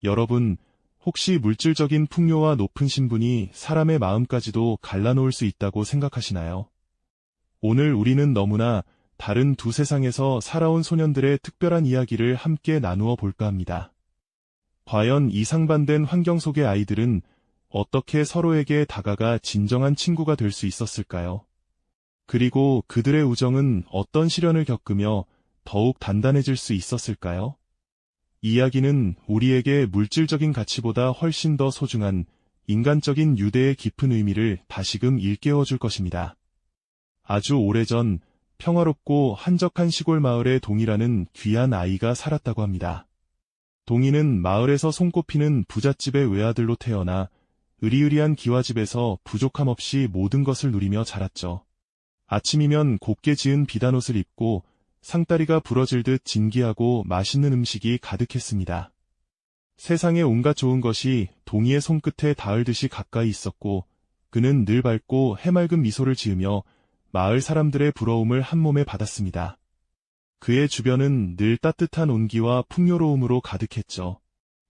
여러분, 혹시 물질적인 풍요와 높은 신분이 사람의 마음까지도 갈라놓을 수 있다고 생각하시나요? 오늘 우리는 너무나 다른 두 세상에서 살아온 소년들의 특별한 이야기를 함께 나누어 볼까 합니다. 과연 이 상반된 환경 속의 아이들은 어떻게 서로에게 다가가 진정한 친구가 될 수 있었을까요? 그리고 그들의 우정은 어떤 시련을 겪으며 더욱 단단해질 수 있었을까요? 이야기는 우리에게 물질적인 가치보다 훨씬 더 소중한 인간적인 유대의 깊은 의미를 다시금 일깨워 줄 것입니다. 아주 오래전 평화롭고 한적한 시골 마을에 동이라는 귀한 아이가 살았다고 합니다. 동이는 마을에서 손꼽히는 부잣집의 외아들로 태어나 으리으리한 기와집에서 부족함 없이 모든 것을 누리며 자랐죠. 아침이면 곱게 지은 비단옷을 입고 상다리가 부러질듯 진기하고 맛있는 음식이 가득했습니다. 세상의 온갖 좋은 것이 동이의 손끝에 닿을 듯이 가까이 있었고 그는 늘 밝고 해맑은 미소를 지으며 마을 사람들의 부러움을 한몸에 받았습니다. 그의 주변은 늘 따뜻한 온기와 풍요로움으로 가득했죠.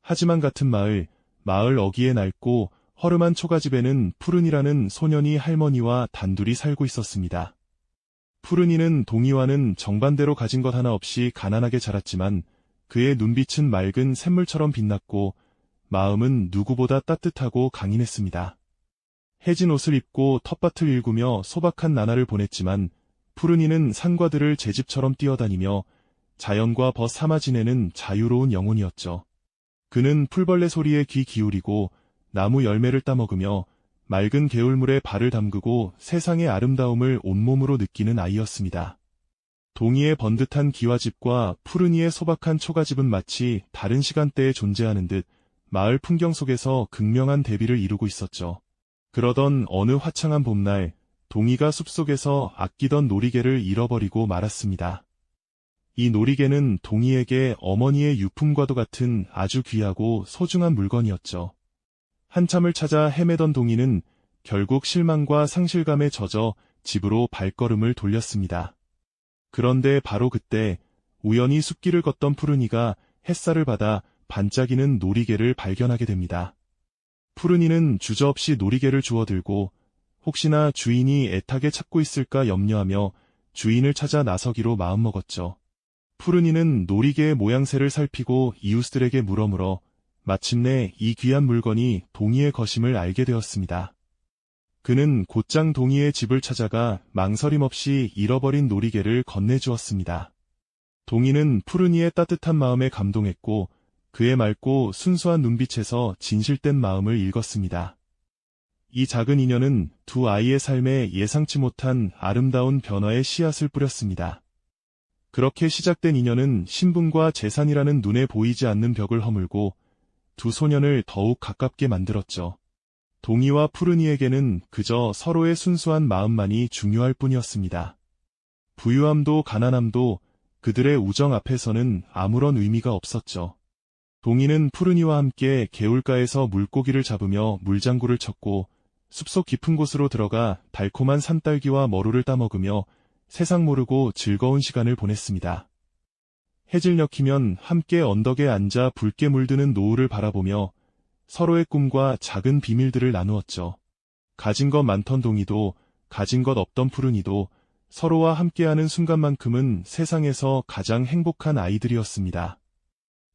하지만 같은 마을 어귀에 낡고 허름한 초가집에는 푸른이라는 소년이 할머니와 단둘이 살고 있었습니다. 푸른이는 동이와는 정반대로 가진 것 하나 없이 가난하게 자랐지만 그의 눈빛은 맑은 샘물처럼 빛났고 마음은 누구보다 따뜻하고 강인했습니다. 해진 옷을 입고 텃밭을 일구며 소박한 나날을 보냈지만 푸른이는 산과 들을 제 집처럼 뛰어다니며 자연과 벗 삼아 지내는 자유로운 영혼이었죠. 그는 풀벌레 소리에 귀 기울이고 나무 열매를 따먹으며 맑은 개울물에 발을 담그고 세상의 아름다움을 온몸으로 느끼는 아이였습니다. 동이의 번듯한 기와집과 푸른이의 소박한 초가집은 마치 다른 시간대에 존재하는 듯 마을 풍경 속에서 극명한 대비를 이루고 있었죠. 그러던 어느 화창한 봄날, 동이가 숲속에서 아끼던 놀이개를 잃어버리고 말았습니다. 이 놀이개는 동이에게 어머니의 유품과도 같은 아주 귀하고 소중한 물건이었죠. 한참을 찾아 헤매던 동이는 결국 실망과 상실감에 젖어 집으로 발걸음을 돌렸습니다. 그런데 바로 그때 우연히 숲길을 걷던 푸른이가 햇살을 받아 반짝이는 놀이개를 발견하게 됩니다. 푸른이는 주저없이 놀이개를 주워들고 혹시나 주인이 애타게 찾고 있을까 염려하며 주인을 찾아 나서기로 마음먹었죠. 푸른이는 놀이개의 모양새를 살피고 이웃들에게 물어물어 마침내 이 귀한 물건이 동이의 것임을 알게 되었습니다. 그는 곧장 동이의 집을 찾아가 망설임 없이 잃어버린 놀이개를 건네주었습니다. 동이는 푸른이의 따뜻한 마음에 감동했고 그의 맑고 순수한 눈빛에서 진실된 마음을 읽었습니다. 이 작은 인연은 두 아이의 삶에 예상치 못한 아름다운 변화의 씨앗을 뿌렸습니다. 그렇게 시작된 인연은 신분과 재산이라는 눈에 보이지 않는 벽을 허물고 두 소년을 더욱 가깝게 만들었죠. 동이와 푸른이에게는 그저 서로의 순수한 마음만이 중요할 뿐이었습니다. 부유함도 가난함도 그들의 우정 앞에서는 아무런 의미가 없었죠. 동이는 푸른이와 함께 개울가에서 물고기를 잡으며 물장구를 쳤고 숲속 깊은 곳으로 들어가 달콤한 산딸기와 머루를 따먹으며 세상 모르고 즐거운 시간을 보냈습니다. 해질 녘이면 함께 언덕에 앉아 붉게 물드는 노을을 바라보며 서로의 꿈과 작은 비밀들을 나누었죠. 가진 것 많던 동이도 가진 것 없던 푸른이도 서로와 함께하는 순간만큼은 세상에서 가장 행복한 아이들이었습니다.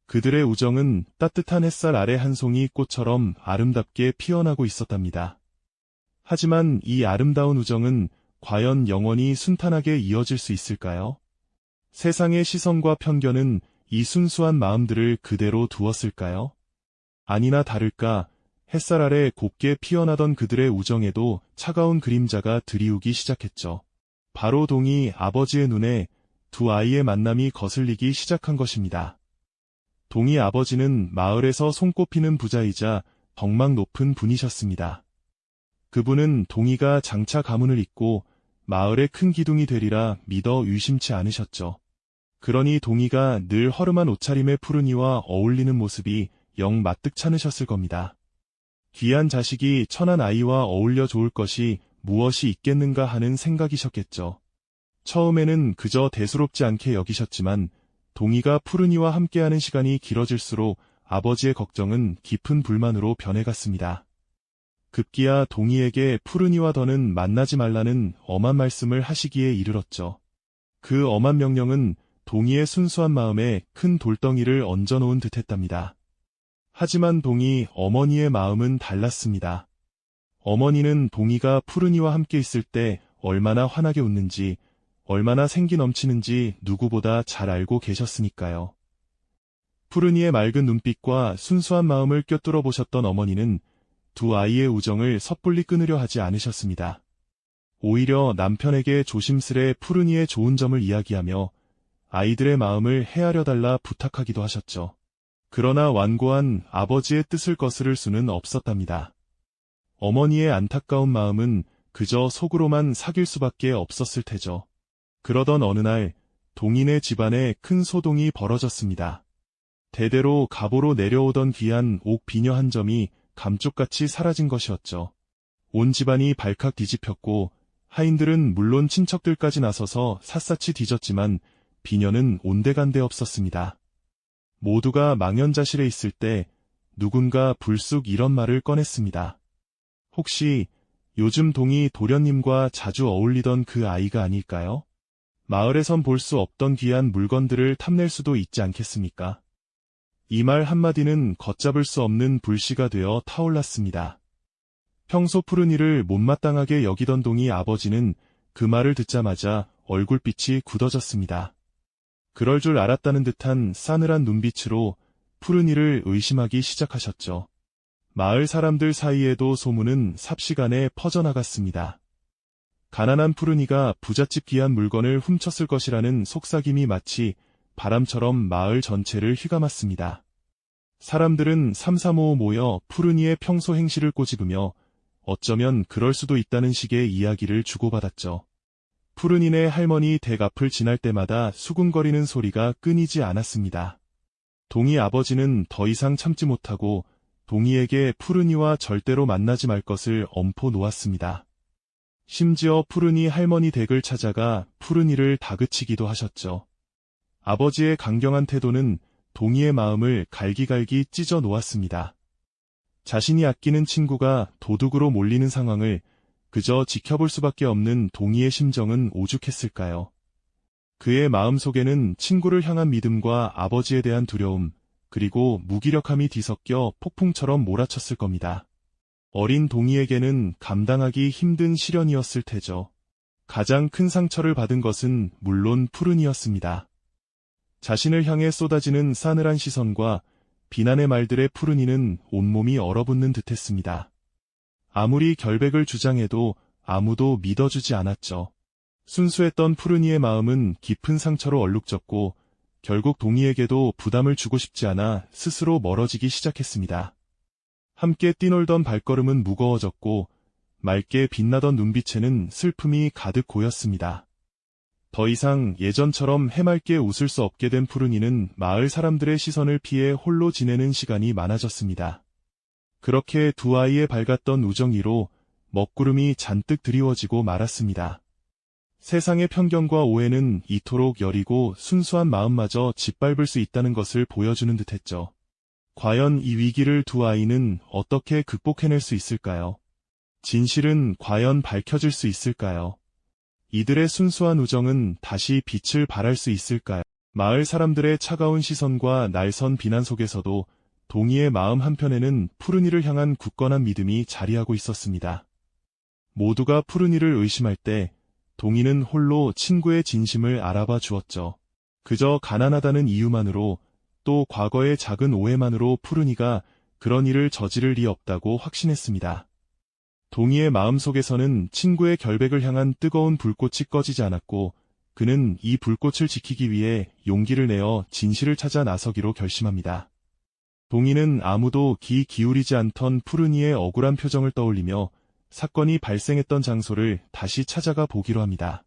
그들의 우정은 따뜻한 햇살 아래 한 송이 꽃처럼 아름답게 피어나고 있었답니다. 하지만 이 아름다운 우정은 과연 영원히 순탄하게 이어질 수 있을까요? 세상의 시선과 편견은 이 순수한 마음들을 그대로 두었을까요? 아니나 다를까 햇살 아래 곱게 피어나던 그들의 우정에도 차가운 그림자가 드리우기 시작했죠. 바로 동이 아버지의 눈에 두 아이의 만남이 거슬리기 시작한 것입니다. 동이 아버지는 마을에서 손꼽히는 부자이자 덕망 높은 분이셨습니다. 그분은 동이가 장차 가문을 잇고 마을의 큰 기둥이 되리라 믿어 의심치 않으셨죠. 그러니 동이가 늘 허름한 옷차림의 푸른이와 어울리는 모습이 영 마뜩찮으셨을 겁니다. 귀한 자식이 천한 아이와 어울려 좋을 것이 무엇이 있겠는가 하는 생각이셨겠죠. 처음에는 그저 대수롭지 않게 여기셨지만 동이가 푸른이와 함께하는 시간이 길어질수록 아버지의 걱정은 깊은 불만으로 변해갔습니다. 급기야 동희에게 푸르니와 더는 만나지 말라는 엄한 말씀을 하시기에 이르렀죠. 그 엄한 명령은 동희의 순수한 마음에 큰 돌덩이를 얹어놓은 듯했답니다. 하지만 동희 어머니의 마음은 달랐습니다. 어머니는 동희가 푸르니와 함께 있을 때 얼마나 환하게 웃는지, 얼마나 생기 넘치는지 누구보다 잘 알고 계셨으니까요. 푸르니의 맑은 눈빛과 순수한 마음을 꿰뚫어 보셨던 어머니는 두 아이의 우정을 섣불리 끊으려 하지 않으셨습니다. 오히려 남편에게 조심스레 푸르니의 좋은 점을 이야기하며 아이들의 마음을 헤아려 달라 부탁하기도 하셨죠. 그러나 완고한 아버지의 뜻을 거스를 수는 없었답니다. 어머니의 안타까운 마음은 그저 속으로만 사귈 수밖에 없었을 테죠. 그러던 어느 날 동인의 집안에 큰 소동이 벌어졌습니다. 대대로 갑오로 내려오던 귀한 옥 비녀 한 점이 감쪽같이 사라진 것이었죠. 온 집안이 발칵 뒤집혔고 하인들은 물론 친척들까지 나서서 샅샅이 뒤졌지만 비녀는 온데간데 없었습니다. 모두가 망연자실해 있을 때 누군가 불쑥 이런 말을 꺼냈습니다. 혹시 요즘 동희 도련님과 자주 어울리던 그 아이가 아닐까요? 마을에선 볼 수 없던 귀한 물건들을 탐낼 수도 있지 않겠습니까? 이 말 한마디는 걷잡을 수 없는 불씨가 되어 타올랐습니다. 평소 푸르니를 못마땅하게 여기던 동희 아버지는 그 말을 듣자마자 얼굴빛이 굳어졌습니다. 그럴 줄 알았다는 듯한 싸늘한 눈빛으로 푸르니를 의심하기 시작하셨죠. 마을 사람들 사이에도 소문은 삽시간에 퍼져나갔습니다. 가난한 푸르니가 부잣집 귀한 물건을 훔쳤을 것이라는 속삭임이 마치 바람처럼 마을 전체를 휘감았습니다. 사람들은 삼삼오오 모여 푸르니의 평소 행실을 꼬집으며 어쩌면 그럴 수도 있다는 식의 이야기를 주고받았죠. 푸르니네 할머니 댁 앞을 지날 때마다 수군거리는 소리가 끊이지 않았습니다. 동희 아버지는 더 이상 참지 못하고 동희에게 푸르니와 절대로 만나지 말 것을 엄포 놓았습니다. 심지어 푸르니 할머니 댁을 찾아가 푸르니를 다그치기도 하셨죠. 아버지의 강경한 태도는 동희의 마음을 갈기갈기 찢어 놓았습니다. 자신이 아끼는 친구가 도둑으로 몰리는 상황을 그저 지켜볼 수밖에 없는 동희의 심정은 오죽했을까요? 그의 마음속에는 친구를 향한 믿음과 아버지에 대한 두려움, 그리고 무기력함이 뒤섞여 폭풍처럼 몰아쳤을 겁니다. 어린 동희에게는 감당하기 힘든 시련이었을 테죠. 가장 큰 상처를 받은 것은 물론 푸른이었습니다. 자신을 향해 쏟아지는 싸늘한 시선과 비난의 말들에 푸른이는 온몸이 얼어붙는 듯했습니다. 아무리 결백을 주장해도 아무도 믿어주지 않았죠. 순수했던 푸른이의 마음은 깊은 상처로 얼룩졌고 결국 동희에게도 부담을 주고 싶지 않아 스스로 멀어지기 시작했습니다. 함께 뛰놀던 발걸음은 무거워졌고 맑게 빛나던 눈빛에는 슬픔이 가득 고였습니다. 더 이상 예전처럼 해맑게 웃을 수 없게 된 푸른이는 마을 사람들의 시선을 피해 홀로 지내는 시간이 많아졌습니다. 그렇게 두 아이의 밝았던 우정이로 먹구름이 잔뜩 드리워지고 말았습니다. 세상의 편견과 오해는 이토록 여리고 순수한 마음마저 짓밟을 수 있다는 것을 보여주는 듯했죠. 과연 이 위기를 두 아이는 어떻게 극복해낼 수 있을까요? 진실은 과연 밝혀질 수 있을까요? 이들의 순수한 우정은 다시 빛을 발할 수 있을까요? 마을 사람들의 차가운 시선과 날선 비난 속에서도 동희의 마음 한편에는 푸른이를 향한 굳건한 믿음이 자리하고 있었습니다. 모두가 푸른이를 의심할 때 동희는 홀로 친구의 진심을 알아봐 주었죠. 그저 가난하다는 이유만으로 또 과거의 작은 오해만으로 푸른이가 그런 일을 저지를 리 없다고 확신했습니다. 동희의 마음속에서는 친구의 결백을 향한 뜨거운 불꽃이 꺼지지 않았고 그는 이 불꽃을 지키기 위해 용기를 내어 진실을 찾아 나서기로 결심합니다. 동희는 아무도 귀 기울이지 않던 푸른이의 억울한 표정을 떠올리며 사건이 발생했던 장소를 다시 찾아가 보기로 합니다.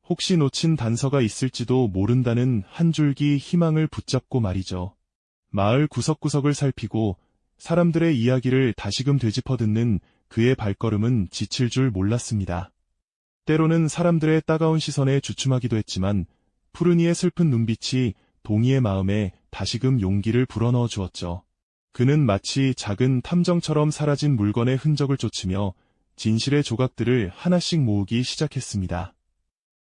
혹시 놓친 단서가 있을지도 모른다는 한 줄기 희망을 붙잡고 말이죠. 마을 구석구석을 살피고 사람들의 이야기를 다시금 되짚어 듣는 그의 발걸음은 지칠 줄 몰랐습니다. 때로는 사람들의 따가운 시선에 주춤하기도 했지만 푸른이의 슬픈 눈빛이 동희의 마음에 다시금 용기를 불어넣어 주었죠. 그는 마치 작은 탐정처럼 사라진 물건의 흔적을 쫓으며 진실의 조각들을 하나씩 모으기 시작했습니다.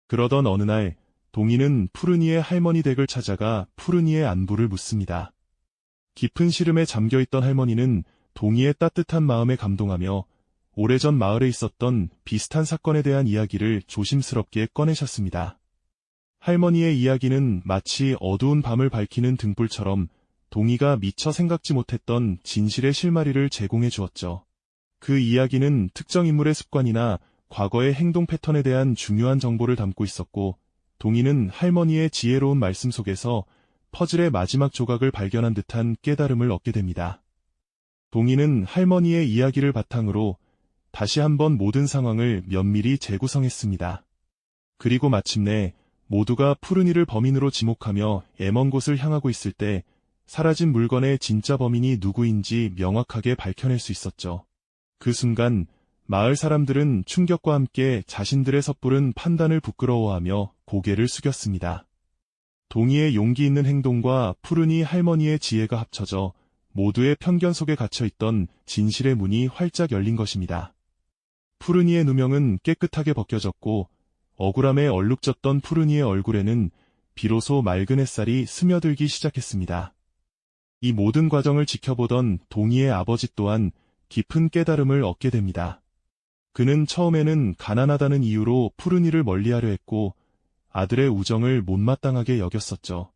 그러던 어느 날, 동희는 푸른이의 할머니 댁을 찾아가 푸른이의 안부를 묻습니다. 깊은 시름에 잠겨있던 할머니는 동희의 따뜻한 마음에 감동하며 오래전 마을에 있었던 비슷한 사건에 대한 이야기를 조심스럽게 꺼내셨습니다. 할머니의 이야기는 마치 어두운 밤을 밝히는 등불처럼 동희가 미처 생각지 못했던 진실의 실마리를 제공해 주었죠. 그 이야기는 특정 인물의 습관이나 과거의 행동 패턴에 대한 중요한 정보를 담고 있었고, 동희는 할머니의 지혜로운 말씀 속에서 퍼즐의 마지막 조각을 발견한 듯한 깨달음을 얻게 됩니다. 동희는 할머니의 이야기를 바탕으로 다시 한번 모든 상황을 면밀히 재구성했습니다. 그리고 마침내 모두가 푸른이를 범인으로 지목하며 애먼 곳을 향하고 있을 때 사라진 물건의 진짜 범인이 누구인지 명확하게 밝혀낼 수 있었죠. 그 순간 마을 사람들은 충격과 함께 자신들의 섣부른 판단을 부끄러워하며 고개를 숙였습니다. 동희의 용기 있는 행동과 푸른이 할머니의 지혜가 합쳐져 모두의 편견 속에 갇혀있던 진실의 문이 활짝 열린 것입니다. 푸른이의 누명은 깨끗하게 벗겨졌고 억울함에 얼룩졌던 푸른이의 얼굴에는 비로소 맑은 햇살이 스며들기 시작했습니다. 이 모든 과정을 지켜보던 동희의 아버지 또한 깊은 깨달음을 얻게 됩니다. 그는 처음에는 가난하다는 이유로 푸른이를 멀리하려 했고 아들의 우정을 못마땅하게 여겼었죠.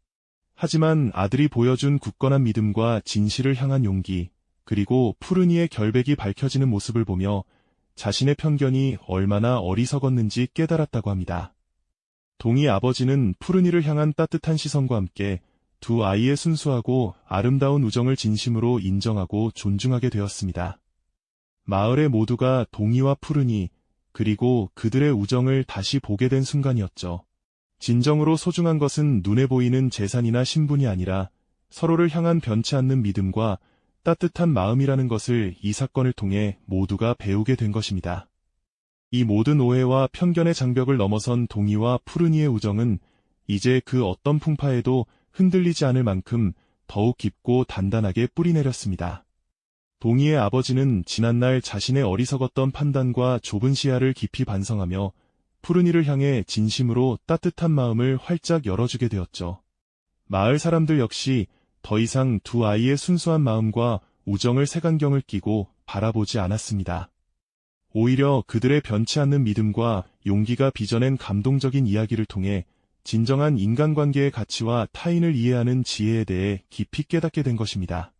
하지만 아들이 보여준 굳건한 믿음과 진실을 향한 용기, 그리고 푸른이의 결백이 밝혀지는 모습을 보며 자신의 편견이 얼마나 어리석었는지 깨달았다고 합니다. 동희 아버지는 푸른이를 향한 따뜻한 시선과 함께 두 아이의 순수하고 아름다운 우정을 진심으로 인정하고 존중하게 되었습니다. 마을의 모두가 동희와 푸른이, 그리고 그들의 우정을 다시 보게 된 순간이었죠. 진정으로 소중한 것은 눈에 보이는 재산이나 신분이 아니라 서로를 향한 변치 않는 믿음과 따뜻한 마음이라는 것을 이 사건을 통해 모두가 배우게 된 것입니다. 이 모든 오해와 편견의 장벽을 넘어선 동희와 푸른이의 우정은 이제 그 어떤 풍파에도 흔들리지 않을 만큼 더욱 깊고 단단하게 뿌리내렸습니다. 동희의 아버지는 지난날 자신의 어리석었던 판단과 좁은 시야를 깊이 반성하며 푸른이를 향해 진심으로 따뜻한 마음을 활짝 열어주게 되었죠. 마을 사람들 역시 더 이상 두 아이의 순수한 마음과 우정을 색안경을 끼고 바라보지 않았습니다. 오히려 그들의 변치 않는 믿음과 용기가 빚어낸 감동적인 이야기를 통해 진정한 인간관계의 가치와 타인을 이해하는 지혜에 대해 깊이 깨닫게 된 것입니다.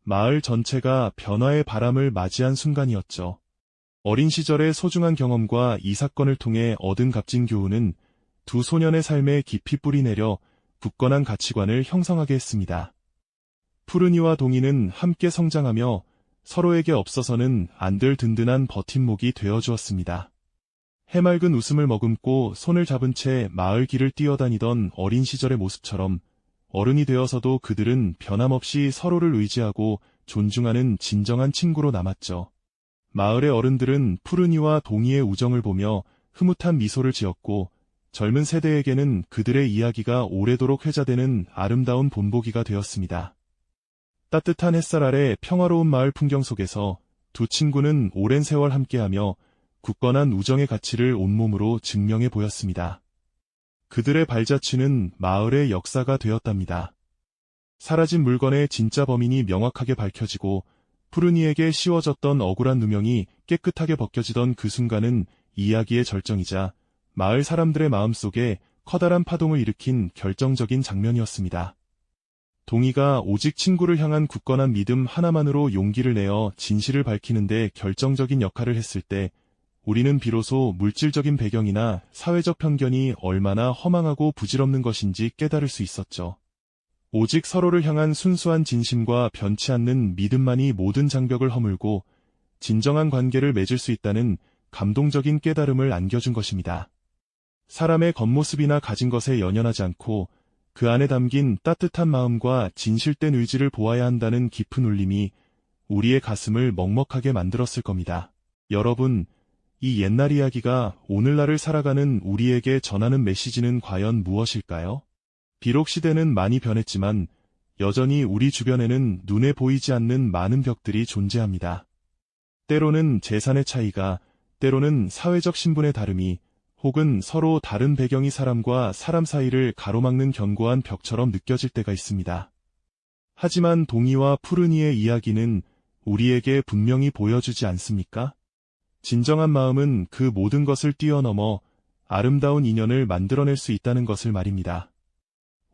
마을 전체가 변화의 바람을 맞이한 순간이었죠. 어린 시절의 소중한 경험과 이 사건을 통해 얻은 값진 교훈은 두 소년의 삶에 깊이 뿌리내려 굳건한 가치관을 형성하게 했습니다. 푸른이와 동희는 함께 성장하며 서로에게 없어서는 안 될 든든한 버팀목이 되어주었습니다. 해맑은 웃음을 머금고 손을 잡은 채 마을 길을 뛰어다니던 어린 시절의 모습처럼 어른이 되어서도 그들은 변함없이 서로를 의지하고 존중하는 진정한 친구로 남았죠. 마을의 어른들은 푸른이와 동희의 우정을 보며 흐뭇한 미소를 지었고 젊은 세대에게는 그들의 이야기가 오래도록 회자되는 아름다운 본보기가 되었습니다. 따뜻한 햇살 아래 평화로운 마을 풍경 속에서 두 친구는 오랜 세월 함께하며 굳건한 우정의 가치를 온몸으로 증명해 보였습니다. 그들의 발자취는 마을의 역사가 되었답니다. 사라진 물건의 진짜 범인이 명확하게 밝혀지고 푸른이에게 씌워졌던 억울한 누명이 깨끗하게 벗겨지던 그 순간은 이야기의 절정이자 마을 사람들의 마음속에 커다란 파동을 일으킨 결정적인 장면이었습니다. 동희가 오직 친구를 향한 굳건한 믿음 하나만으로 용기를 내어 진실을 밝히는데 결정적인 역할을 했을 때 우리는 비로소 물질적인 배경이나 사회적 편견이 얼마나 허망하고 부질없는 것인지 깨달을 수 있었죠. 오직 서로를 향한 순수한 진심과 변치 않는 믿음만이 모든 장벽을 허물고 진정한 관계를 맺을 수 있다는 감동적인 깨달음을 안겨준 것입니다. 사람의 겉모습이나 가진 것에 연연하지 않고 그 안에 담긴 따뜻한 마음과 진실된 의지를 보아야 한다는 깊은 울림이 우리의 가슴을 먹먹하게 만들었을 겁니다. 여러분, 이 옛날 이야기가 오늘날을 살아가는 우리에게 전하는 메시지는 과연 무엇일까요? 비록 시대는 많이 변했지만 여전히 우리 주변에는 눈에 보이지 않는 많은 벽들이 존재합니다. 때로는 재산의 차이가, 때로는 사회적 신분의 다름이, 혹은 서로 다른 배경의 사람과 사람 사이를 가로막는 견고한 벽처럼 느껴질 때가 있습니다. 하지만 동이와 푸르니의 이야기는 우리에게 분명히 보여주지 않습니까? 진정한 마음은 그 모든 것을 뛰어넘어 아름다운 인연을 만들어낼 수 있다는 것을 말입니다.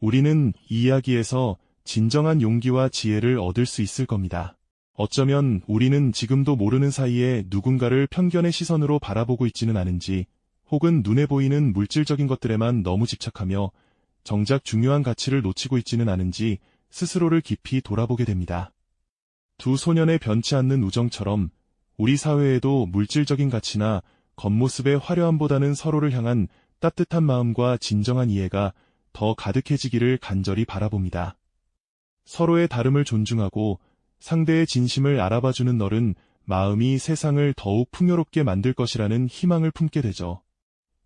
우리는 이 이야기에서 진정한 용기와 지혜를 얻을 수 있을 겁니다. 어쩌면 우리는 지금도 모르는 사이에 누군가를 편견의 시선으로 바라보고 있지는 않은지, 혹은 눈에 보이는 물질적인 것들에만 너무 집착하며 정작 중요한 가치를 놓치고 있지는 않은지 스스로를 깊이 돌아보게 됩니다. 두 소년의 변치 않는 우정처럼 우리 사회에도 물질적인 가치나 겉모습의 화려함보다는 서로를 향한 따뜻한 마음과 진정한 이해가 더 가득해지기를 간절히 바라봅니다. 서로의 다름을 존중하고 상대의 진심을 알아봐주는 너른 마음이 세상을 더욱 풍요롭게 만들 것이라는 희망을 품게 되죠.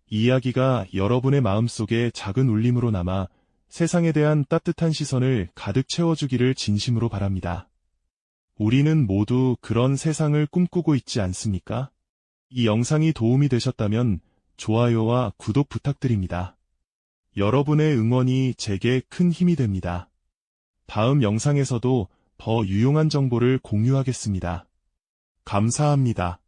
이 이야기가 여러분의 마음속에 작은 울림으로 남아 세상에 대한 따뜻한 시선을 가득 채워주기를 진심으로 바랍니다. 우리는 모두 그런 세상을 꿈꾸고 있지 않습니까? 이 영상이 도움이 되셨다면 좋아요와 구독 부탁드립니다. 여러분의 응원이 제게 큰 힘이 됩니다. 다음 영상에서도 더 유용한 정보를 공유하겠습니다. 감사합니다.